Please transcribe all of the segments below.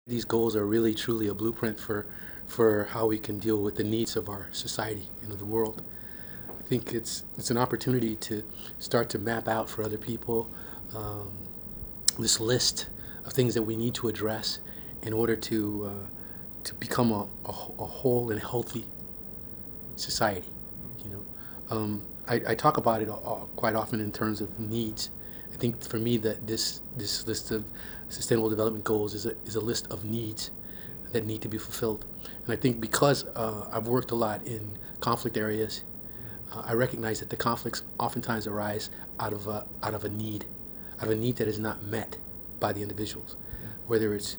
These goals are really truly a blueprint for how we can deal with the needs of our society and of the world. I think it's an opportunity to start to map out for other people um, this list of things that we need to address in order to become a whole and healthy society. You know, I talk about it quite often in terms of needs. I think for me that this list of sustainable development goals is a list of needs that need to be fulfilled. And I think because I've worked a lot in conflict areas, I recognize that the conflicts oftentimes arise out of a need, out of a need that is not met by the individuals, whether it's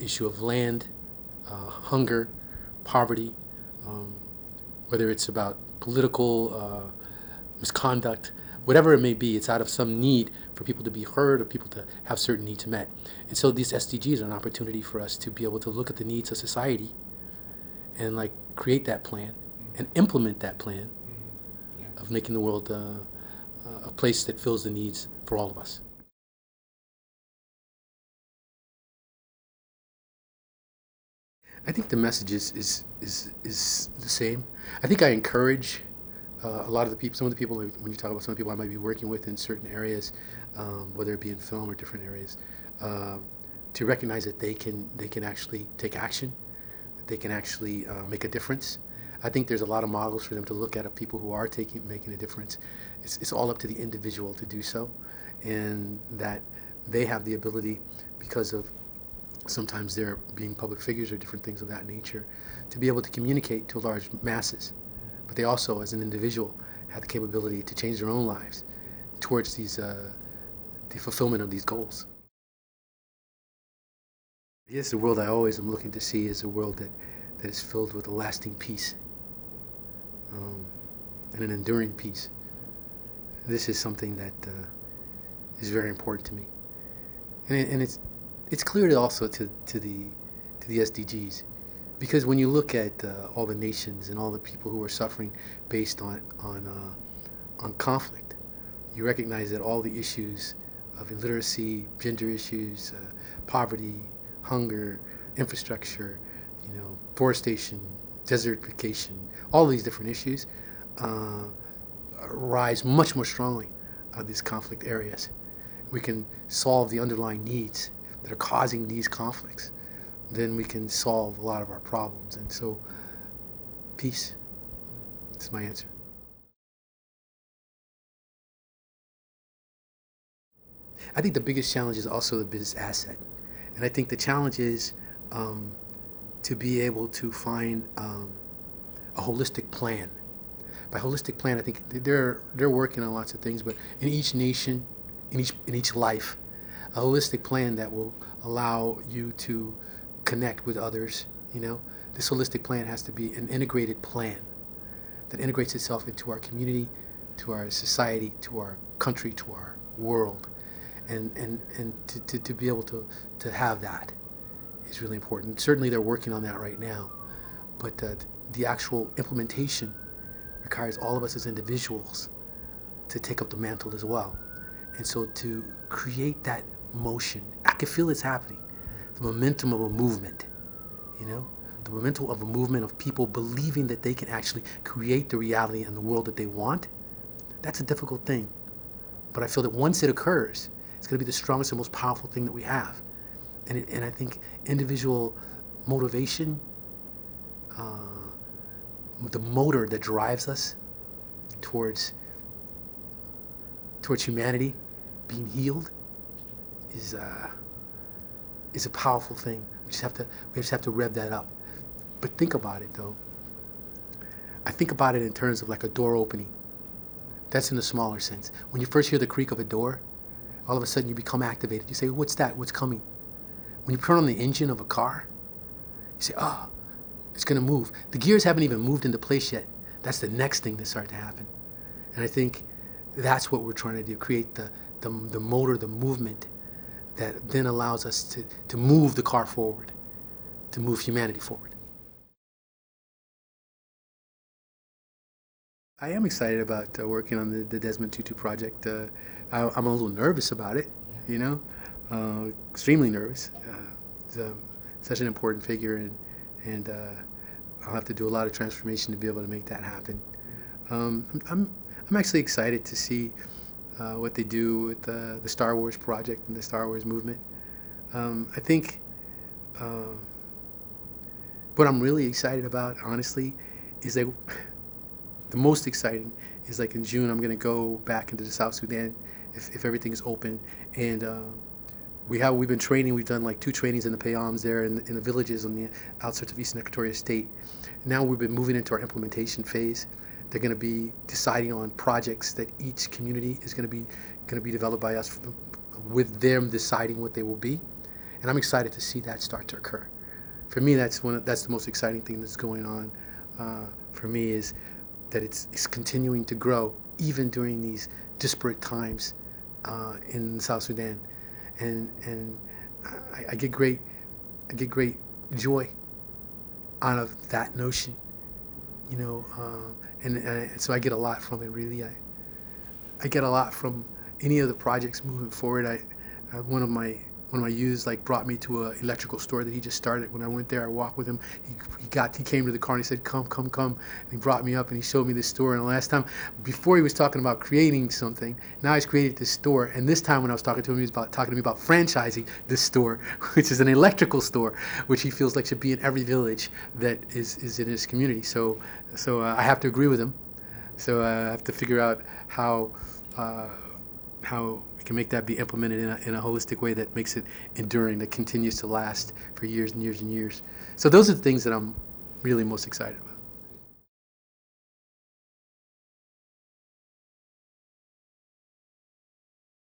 issue of land, hunger, poverty, um, whether it's about political misconduct, whatever it may be, it's out of some need for people to be heard or people to have certain needs met. And so these SDGs are an opportunity for us to be able to look at the needs of society and like create that plan and implement that plan of making the world a place that fills the needs for all of us. I think the message is the same. I think I encourage a lot of the people, some of the people, when you talk about some of the people I might be working with in certain areas, whether it be in film or different areas, um, to recognize that they can actually take action, that they can actually make a difference. I think there's a lot of models for them to look at of people who are making a difference. It's all up to the individual to do so, and that they have the ability because of sometimes they're being public figures or different things of that nature, to be able to communicate to large masses. But they also, as an individual, have the capability to change their own lives towards the fulfillment of these goals. Yes, the world I always am looking to see is a world that is filled with a lasting peace um, and an enduring peace. This is something that is very important to me, and it's clear also to the SDGs, because when you look at all the nations and all the people who are suffering based on conflict, you recognize that all the issues of illiteracy, gender issues, poverty, hunger, infrastructure, forestation, desertification, all these different issues uh, rise much more strongly out of these conflict areas. We can solve the underlying needs that are causing these conflicts, then we can solve a lot of our problems. And so, peace is my answer. I think the biggest challenge is also the business asset. And I think the challenge is um, to be able to find a holistic plan. By holistic plan, I think they're working on lots of things, but in each nation, in each life, a holistic plan that will allow you to connect with others. This holistic plan has to be an integrated plan that integrates itself into our community, to our society, to our country, to our world, and to be able to have that is really important. Certainly, they're working on that right now, but the actual implementation requires all of us as individuals to take up the mantle as well. And so to create that motion, I can feel it's happening. The momentum of a movement, you know, the momentum of a movement of people believing that they can actually create the reality and the world that they want. That's a difficult thing. But I feel that once it occurs, it's going to be the strongest and most powerful thing that we have. And I think individual motivation, uh, the motor that drives us towards humanity being healed is a powerful thing. We just have to rev that up. But think about it though. I think about it in terms of like a door opening. That's in a smaller sense. When you first hear the creak of a door, all of a sudden you become activated. You say, "What's that? What's coming?" When you turn on the engine of a car, you say, "Oh, it's going to move." The gears haven't even moved into place yet. That's the next thing that starts to happen. And I think that's what we're trying to do, create the motor, the movement that then allows us to move the car forward, to move humanity forward. I am excited about working on the Desmond Tutu project. I'm a little nervous about it, extremely nervous. such an important figure, and I'll have to do a lot of transformation to be able to make that happen. I'm actually excited to see what they do with the Star Wars project and the Star Wars movement. I think what I'm really excited about, honestly, is that the most exciting is like in June I'm going to go back into the South Sudan if everything is open, and we've been training. We've done like 2 trainings in the Payams there in the villages on the outskirts of Eastern Equatoria State. Now we've been moving into our implementation phase. They're going to be deciding on projects that each community is going to be developed by us, with them deciding what they will be, and I'm excited to see that start to occur. For me, that's the most exciting thing that's going on. For me, is that it's continuing to grow even during these disparate times in South Sudan, and I get great joy out of that notion, and so I get a lot from it. Really, I get a lot from any of the projects moving forward. One of my youths brought me to an electrical store that he just started. When I went there, I walked with him. He came to the car and he said, "Come." And he brought me up and he showed me this store. And the last time, before he was talking about creating something, now he's created this store. And this time when I was talking to him, he was talking to me about franchising this store, which is an electrical store, which he feels like should be in every village that is in his community. So I have to agree with him. So I have to figure out how we can make that be implemented in a holistic way that makes it enduring, that continues to last for years and years and years. So those are the things that I'm really most excited about.